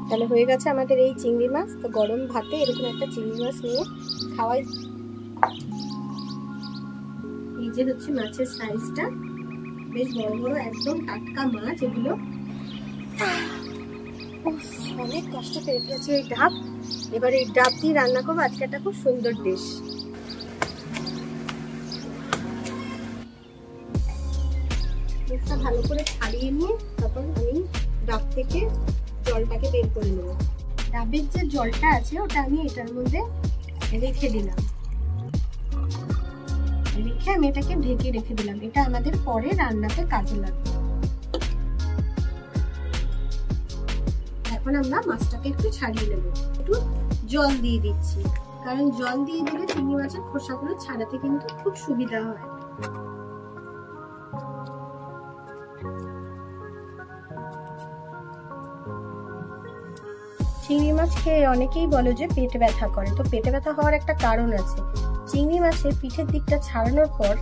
তাহলে হয়ে গেছে আমাদের এই চিংড়ি মাছ। তো গরম ভাতে এরকম একটা চিংড়ি মাছ নিয়ে খাওয়াই। এই যে হচ্ছে মাছের সাইজটা, বেশ বড় বড় একদম টাটকা মাছ এগুলো। অনেক কষ্ট পেয়ে গেছে এই ডাব। এবার এই ডাব দিয়ে রান্না করবো আজকে একটা খুব সুন্দর ডিশ। মুখটা ভালো করে ছাড়িয়ে নিয়ে তারপর আমি ডাব থেকে জলটাকে বের করে নেব। ডাবের যে জলটা আছে ওটা আমি এটার মধ্যে রেখে দিলাম, রেখে আমি এটাকে ঢেকে রেখে দিলাম। এটা আমাদের পরে রান্নাতে কাজে লাগবে। এখন আমরা মাছটাকে একটু ছাড়িয়ে নেব। একটু জল দিয়ে দিচ্ছি, কারণ জল দিয়ে দিলে চিংড়ি মাছের খোসাগুলো ছাড়াতে কিন্তু খুব সুবিধা হয়। চিংড়ি মাছ খেয়ে অনেকেই বলে যে পেটে ব্যথা করে। তো পেটে ব্যথা হওয়ার একটা কারণ আছে। চিংড়ি মাছের পিঠের দিকটা ছাড়ানোর পর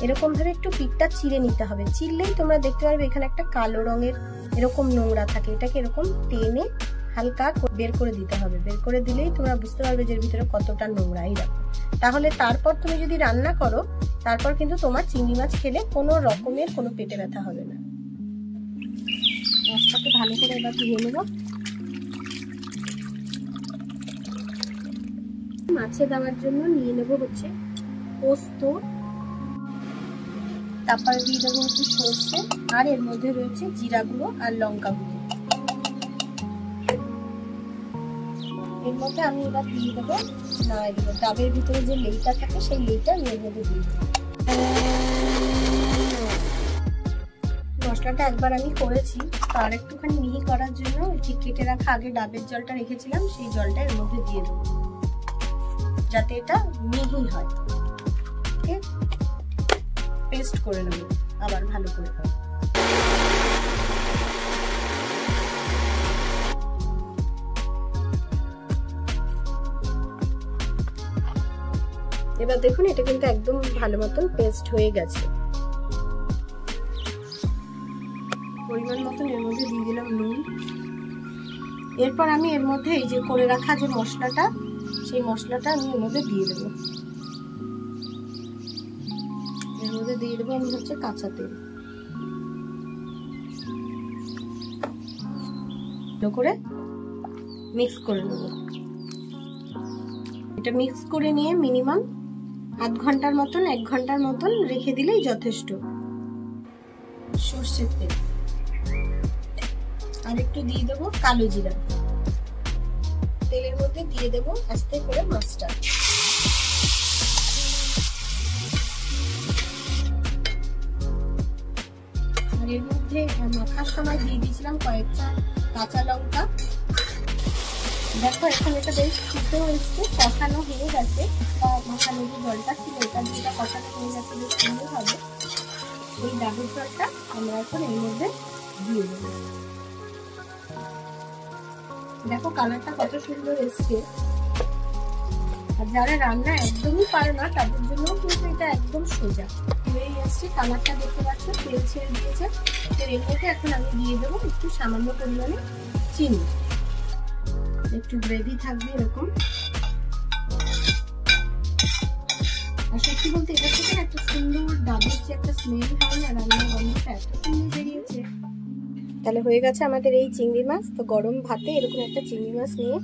এরকম ভাবে একটু পিঠটা চিড়ে নিতে হবে। চিড়লেই তোমরা দেখতে পারবে এখানে একটা কালো রঙের এরকম নোংরা থাকে, এটাকে এরকম টেনে হালকা বের করে দিতে হবে। বের করে দিলেই তোমরা বুঝতে পারবে যে এর ভিতরে কতটা নোংরা। এইরকম তাহলে তারপর তুমি যদি রান্না করো তারপর কিন্তু তোমার চিংড়ি মাছ খেলে কোনো রকমের কোনো পেটে ব্যথা হবে না। মাছটাকে ভালো করে এবার ধুয়ে নেব। মাছে দেওয়ার জন্য নিয়ে নেব হচ্ছে পোস্ত, তারপর দিয়ে দেবো হচ্ছে সর্ষে, আর এর মধ্যে রয়েছে জিরা গুঁড়ো আর লঙ্কা গুঁড়ো। এর মধ্যে আমি এবার দিয়ে দেবো ডাবের ভিতরে যে লেইটা থাকে সেই লেইটা আমি এর মধ্যে দিয়ে দেবো। মশলাটা একবার আমি করেছি, তার একটুখানি মিহি করার জন্য কেটে রাখা আগে ডাবের জলটা রেখেছিলাম সেই জলটা এর মধ্যে দিয়ে দেবো, যাতে এটা মিহি হয়। পেস্ট করে নেব আবার ভালো করে। এবার দেখুন এটা কিন্তু একদম ভালো মতন পেস্ট হয়ে গেছে। পরিমাণ মতন এর মধ্যে দিয়ে দিলাম নুন। এরপর আমি এর মধ্যে এই যে করে রাখা যে মশলাটা, সেই মশলাটা আমি এর মধ্যে দিয়ে দেবো। এর মধ্যে দিয়ে দেবো আমি হচ্ছে কাঁচা তেল। ভালো করে মিক্স করে নেব। এটা মিক্স করে নিয়ে মিনিমাম আধ ঘন্টার মতন 1 ঘন্টার মতন রেখে দিলেই যথেষ্ট। সর্ষের তেল আর একটু দিয়ে দেবো কালো জিরা। তেলের মধ্যে দিয়ে দেবো আস্তে করে মাছটা। আর এর মধ্যে মাখার সময় দিয়ে দিয়েছিলাম কয়েকটা কাঁচা লঙ্কা। দেখো এখন এটা বেশ সিদ্ধ হয়েছে, কষানো হয়ে গেছে, বা মাখানো যে জলটা ছিল এটা দিয়ে কষানো হয়ে গেছে, বেশ সুন্দর হবে। এই ডাবের জলটা আমরা এখন এর মধ্যে দিয়ে দেবো। দেখো কালারটা কত সুন্দর এসছে। আর যারা রান্না একদমই পারে না তাদের জন্য কিন্তু এটা একদম সোজা হয়ে এসছে। কালারটা দেখতে পাচ্ছ, তেল ছেড়ে দিয়েছে। এর মধ্যে এখন আমি দিয়ে দেবো একটু সামান্য পরিমাণে চিনি, একটু গ্রেভি থাকবে এরকম। আর সত্যি বলতে এটা থেকে একটা সুন্দর ডাবের যে একটা স্মেল হয় না, রান্নার গন্ধটা এত সুন্দর বেরিয়েছে। তাহলে হয়ে গেছে আমাদের এই চিংড়ি মাছ। তো গরম ভাতে এরকম একটা চিংড়ি মাছ নিয়ে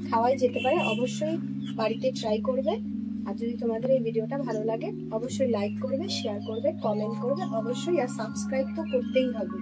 খাওয়াই যেতে পারে। অবশ্যই বাড়িতে ট্রাই করবে। আর যদি তোমাদের এই ভিডিওটা ভালো লাগে অবশ্যই লাইক করবে, শেয়ার করবে, কমেন্ট করবে অবশ্যই, আর সাবস্ক্রাইব তো করতেই হবে।